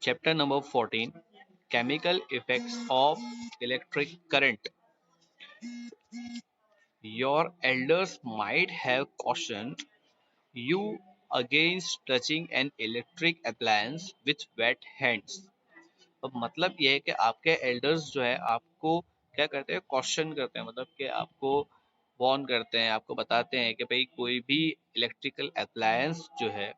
Chapter number 14, Chemical Effects of Electric Current. Your elders might have cautioned you against touching an electric appliance with wet hands. अब मतलब ये है कि आपके elders जो है आपको क्या करते हैं, क्वेश्चन करते हैं, मतलब कि आपको वार्न करते हैं, आपको बताते हैं कि भाई कोई भी इलेक्ट्रिकल अप्लायंस जो है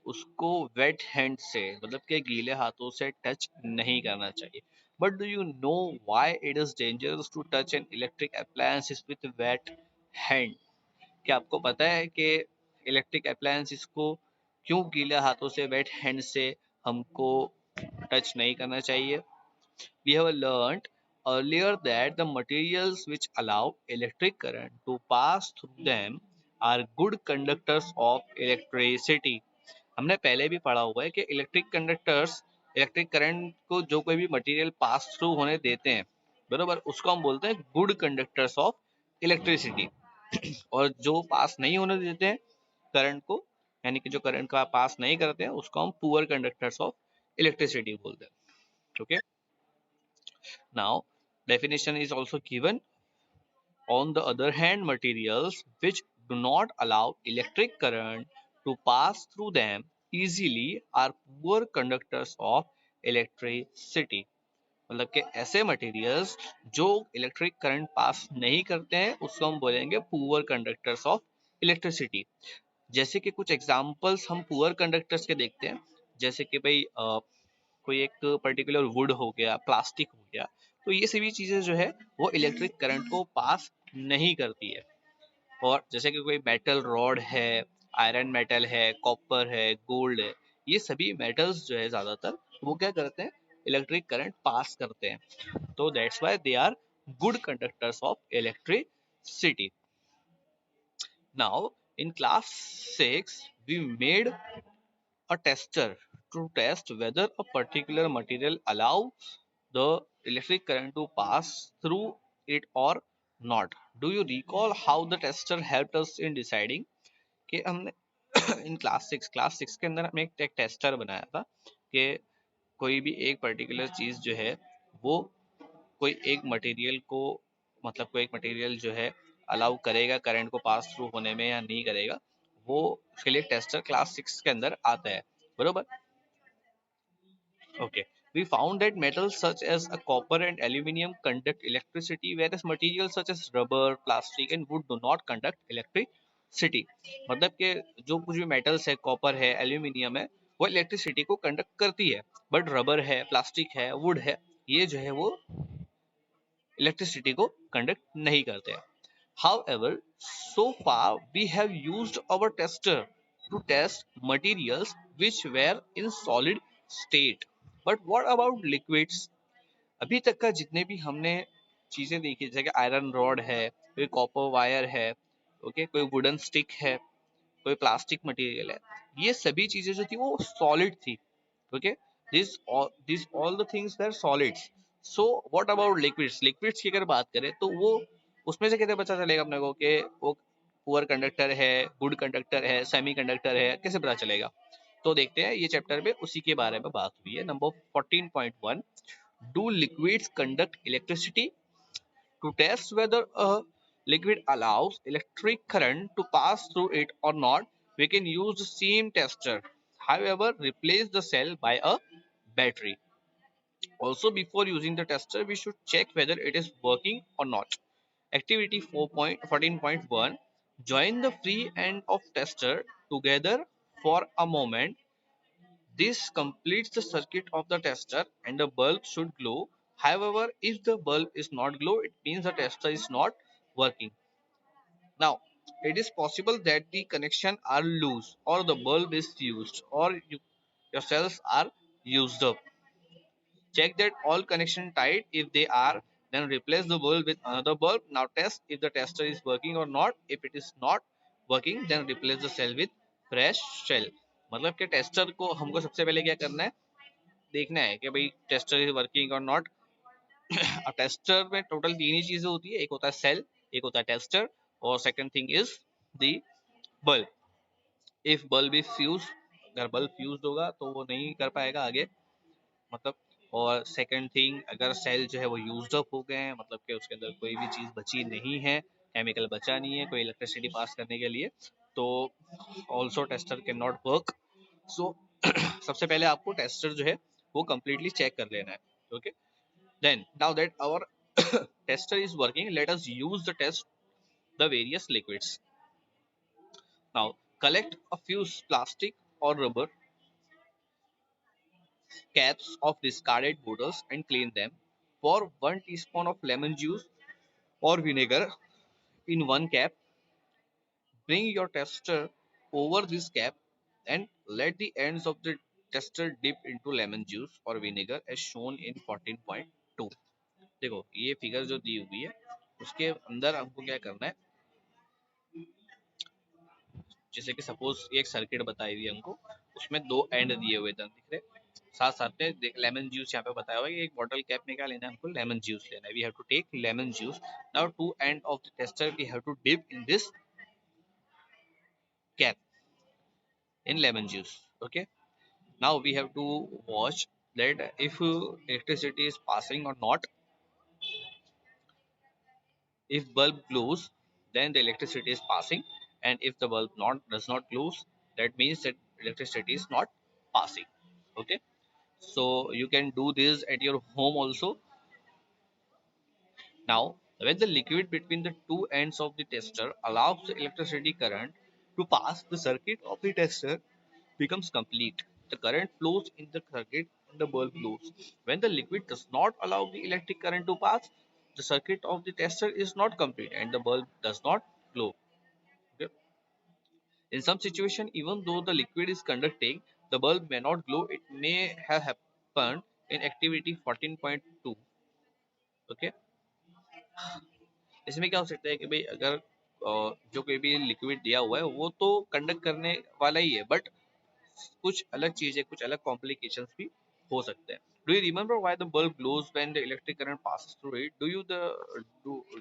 उसको वेट हैंड से, मतलब कि गीले हाथों से टच नहीं करना चाहिए. But do you know why it is dangerous to touch an electric appliance with wet hand? क्या आपको पता है कि इलेक्ट्रिक अप्लायंस को क्यों गीले हाथों से, वेट हैंड से हमको टच नहीं करना चाहिए? We have learned earlier that the materials which allow electric current to pass through them are good conductors of electricity. हमने पहले भी पढ़ा हुआ है कि इलेक्ट्रिक करंट को जो कोई भी मटेरियल पास थ्रू होने देते हैं, बरोबर, उसको हम बोलते हैं गुड कंडक्टर्स ऑफ इलेक्ट्रिसिटी. और जो पास नहीं होने देते हैं करंट को, यानी कि जो करंट का पास नहीं करते हैं, उसको हम पुअर कंडक्टर्स ऑफ इलेक्ट्रिसिटी बोलते हैं. Okay. Now, definition is also given. On the other hand, materials which do not allow electric current to pass through them easily are poor conductors of electricity. मतलब कि ऐसे materials जो electric current pass नहीं करते हैं उसको हम बोलेंगे पुअर कंडक्टर्स ऑफ इलेक्ट्रिसिटी. जैसे कि कुछ एग्जांपल्स हम पुअर कंडक्टर्स के देखते हैं, जैसे कि भाई कोई एक पर्टिकुलर वुड हो गया, प्लास्टिक हो गया, तो ये सभी चीजें जो है वो इलेक्ट्रिक करंट को पास नहीं करती है. और जैसे कि कोई मेटल रॉड है, आयरन मेटल है, कॉपर है, गोल्ड है, ये सभी मेटल्स जो है ज्यादातर वो क्या करते हैं, इलेक्ट्रिक करंट पास करते हैं. तो that's why they are good conductors of electricity. Now in class 6 we made a tester to test whether a particular material allow the electric current to pass through it or not. Do you recall how the tester helped us in deciding? कि हमने in class six के अंदर हमने एक tester बनाया था कि कोई भी एक पर्टिकुलर चीज जो है वो कोई एक मटेरियल को, मतलब कोई एक मटेरियल जो है अलाउ करेगा करंट को पास थ्रू होने में या नहीं करेगा, वो उसके लिए टेस्टर क्लास 6 के अंदर आता है, बरोबर. Okay. We found that metals such as a copper and aluminium conduct electricity, whereas materials such as rubber, plastic and wood do not conduct electricity. मतलब कि जो कुछ भी मेटल्स है, कॉपर है, एल्यूमिनियम है, वो इलेक्ट्रिसिटी को कंडक्ट करती है, बट रबर है, प्लास्टिक है, वुड है, ये जो है वो इलेक्ट्रिसिटी को कंडक्ट नहीं करते हैं. However, so far we have used our tester to test materials which were in solid state. But what about liquids? अभी तक का जितने भी हमने चीजें देखी, जैसे कि आयरन रॉड है, कोई कॉपर वायर है, ओके, कोई वुडन स्टिक है, कोई प्लास्टिक मटेरियल है, ये सभी चीजें जो थी वो सॉलिड थी. Okay. This all the things were solids. So what about liquids की अगर बात करें तो वो उसमें से कैसे पता चलेगा अपने को कि वो पुअर कंडक्टर है, गुड कंडक्टर है, सेमी कंडक्टर है, कैसे पता चलेगा? तो देखते हैं, ये चैप्टर में उसी के बारे में बात हुई है. Number 14.1, do liquids conduct electricity? To test whether a liquid allows electric current to pass through it or not, we can use the same tester. However, replace the cell by a battery. Also, before using the tester, we should check whether it is working or not. Activity 4.14.1, join the free end of tester together for a moment. This completes the circuit of the tester and the bulb should glow. However, if the bulb is not glow, it means the tester is not working. Now, it is possible that the connection are loose or the bulb is fused or your cells are used up. Check that all connection tight. If they are, then replace the bulb with another bulb. Now test if the tester is working or not. If it is not working, then replace the cell with fresh cell. मतलब कि tester को हमको सबसे पहले क्या करना है, देखना है कि भाई टेस्टर इज वर्किंग और नॉट. अब टेस्टर में टोटल तीन ही चीजें होती है, एक होता है सेल, एक होता है टेस्टर, और second thing is the bulb. If bulb is fuse, अगर बल्ब फ्यूज होगा तो वो नहीं कर पाएगा आगे मतलब। और सेकंड थिंग, अगर सेल जो है वो यूज्ड अप हो गए हैं, मतलब कि उसके अंदर कोई भी चीज़ बची नहीं है, केमिकल बचा नहीं है कोई इलेक्ट्रिसिटी पास करने के लिए, तो also tester can not work. So सबसे पहले आपको टेस्टर जो है वो completely चेक कर लेना है. Okay, then now that our tester is working, let us use the test the various liquids. Now collect a few plastic or rubber caps of discarded bottles and clean them. Pour 1 teaspoon of lemon juice or vinegar in one cap. Bring your tester over this cap and let the ends of the tester dip into lemon juice or vinegar as shown in 14.2. देखो ये figure जो दी हुई है उसके अंदर हमको क्या करना है, जैसे कि सपोज एक सर्किट बताई हुई है हमको, उसमें दो एंड दिए हुए दिख रहे, साथ साथ में लेमन जूस यहाँ पे बताया हुआ है, एक बॉटल कैप में क्या लेना है हमको, लेमन जूस लेना है, we have to take lemon juice. Now to end of the tester we have to dip in this cap in lemon juice. Okay, now we have to watch that if electricity is passing or not. If bulb glows, then the electricity is passing, and if the bulb not does not glows, that means that electricity is not passing. Okay, so you can do this at your home also. Now when the liquid between the two ends of the tester allows the electricity current to pass, the circuit of the tester becomes complete. The current flows in the circuit and the bulb glows. When the liquid does not allow the electric current to pass, the circuit of the tester is not complete and the bulb does not glow. Okay. In some situation, even though the liquid is conducting, the bulb may not glow. It may have happened in activity 14.2. Okay. इसमें क्या हो सकता है कि भाई अगर जो कोई भी लिक्विड दिया हुआ है वो तो कंडक्ट करने वाला ही है, बट कुछ अलग चीजें, कुछ अलग कॉम्प्लिकेशंस भी हो सकते हैं. Do you remember why the bulb glows when the electric current passes through it?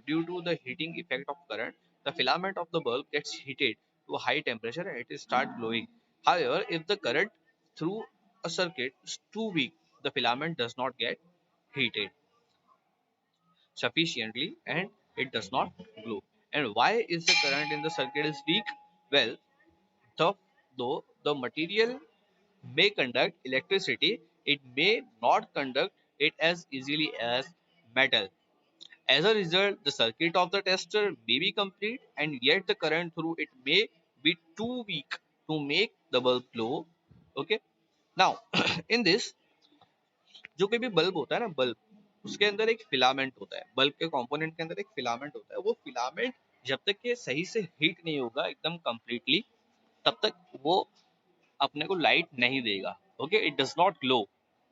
Due to the heating effect of current, the filament of the bulb gets heated to a high temperature and it start glowing. However, if the current through a circuit is too weak, the filament does not get heated sufficiently and it does not glow. And why is the current in the circuit is weak? Well, the, though the material may conduct electricity, it may not conduct it as easily as metal. As a result, the circuit of the tester may be complete and yet the current through it may be too weak to make the bulb glow. Okay. Now, in this, जो कोई भी bulb होता है ना, bulb उसके अंदर एक filament होता है, बल्ब के कंपोनेंट के अंदर एक फिलामेंट होता है, वो फिलामेंट जब तक ये सही से हीट नहीं होगा एकदम कंप्लीटली, तब तक वो अपने को लाइट नहीं देगा. Okay, it does not glow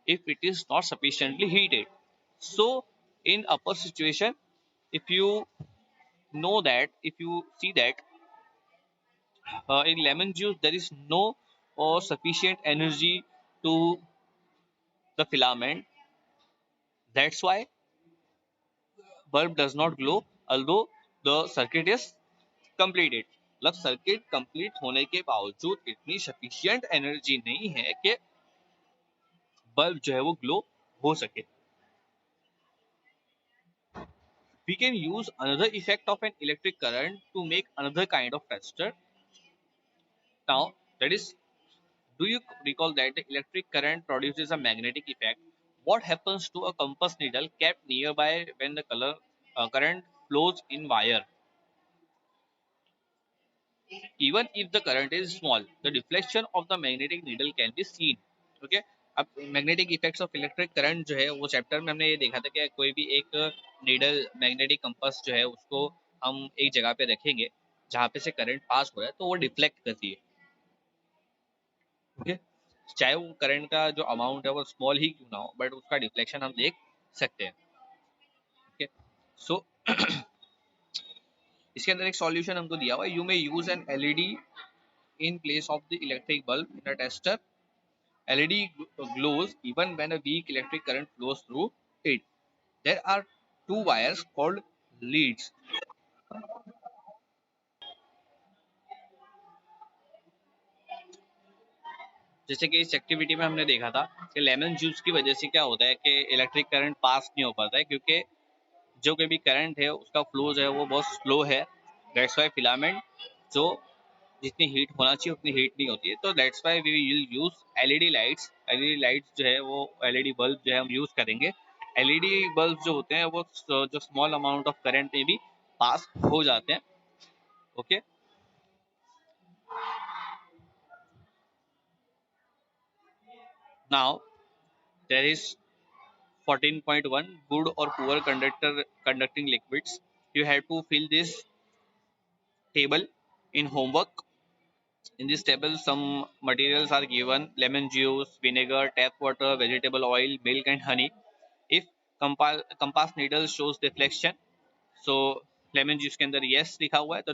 if it is not sufficiently heated. So in upper situation, if you know that, if you see that in lemon juice there is no sufficient energy to the filament, that's why bulb does not glow although the circuit is completed. मतलब circuit complete होने के बावजूद इतनी sufficient energy नहीं है कि bulb जो है वो ग्लो हो सके. We can use another effect of an electric current to make another kind of tester. Now, that is, do you recall that the electric current produces a magnetic effect? What happens to a compass needle kept nearby when the current flows in wire? Even if the current is small, the deflection of the magnetic needle can be seen. Okay. अब magnetic effects of electric current जो है वो chapter में हमने ये देखा था कि कोई भी एक नीडल मैग्नेटिक कंपास जो है उसको हम एक जगह पे रखेंगे जहाँ पे से करंट पास हो रहा है तो वो डिफ्लेक्ट करती है. ओके, चाहे वो करंट का जो अमाउंट है वो स्मॉल ही क्यों ना हो, बट उसका डिफ्लेक्शन हम देख सकते हैं. ओके, सो इसके अंदर एक सॉल्यूशन हमको दिया हुआ है. You may use N LED in place of the electric bulb in a tester. LED glows even when a weak electric current flows through it. There are two wires called leads. जैसे कि इस activity में हमने देखा था कि lemon juice की वजह से क्या होता है कि इलेक्ट्रिक करंट पास नहीं हो पाता है, क्योंकि जो कि भी करंट है उसका फ्लो जो है वो बहुत स्लो है। दैट्स वाई फिलामेंट जो जितनी हीट होना चाहिए उतनी हीट नहीं होती है। तो that's why we will use LED lights. LED lights जो है वो एलईडी बल्ब जो है हम यूज करेंगे। एलईडी बल्ब जो होते हैं वो जो स्मॉल अमाउंट ऑफ करंट में भी पास हो जाते हैं। Okay, now there is 14.1 good or poor conducting liquids. You have to fill this table in homework. In this table, some materials are given: lemon juice, vinegar, tap water, vegetable oil, milk, and honey. If compass needle shows deflection, so lemon juice के अंदर yes लिखा हुआ है, तो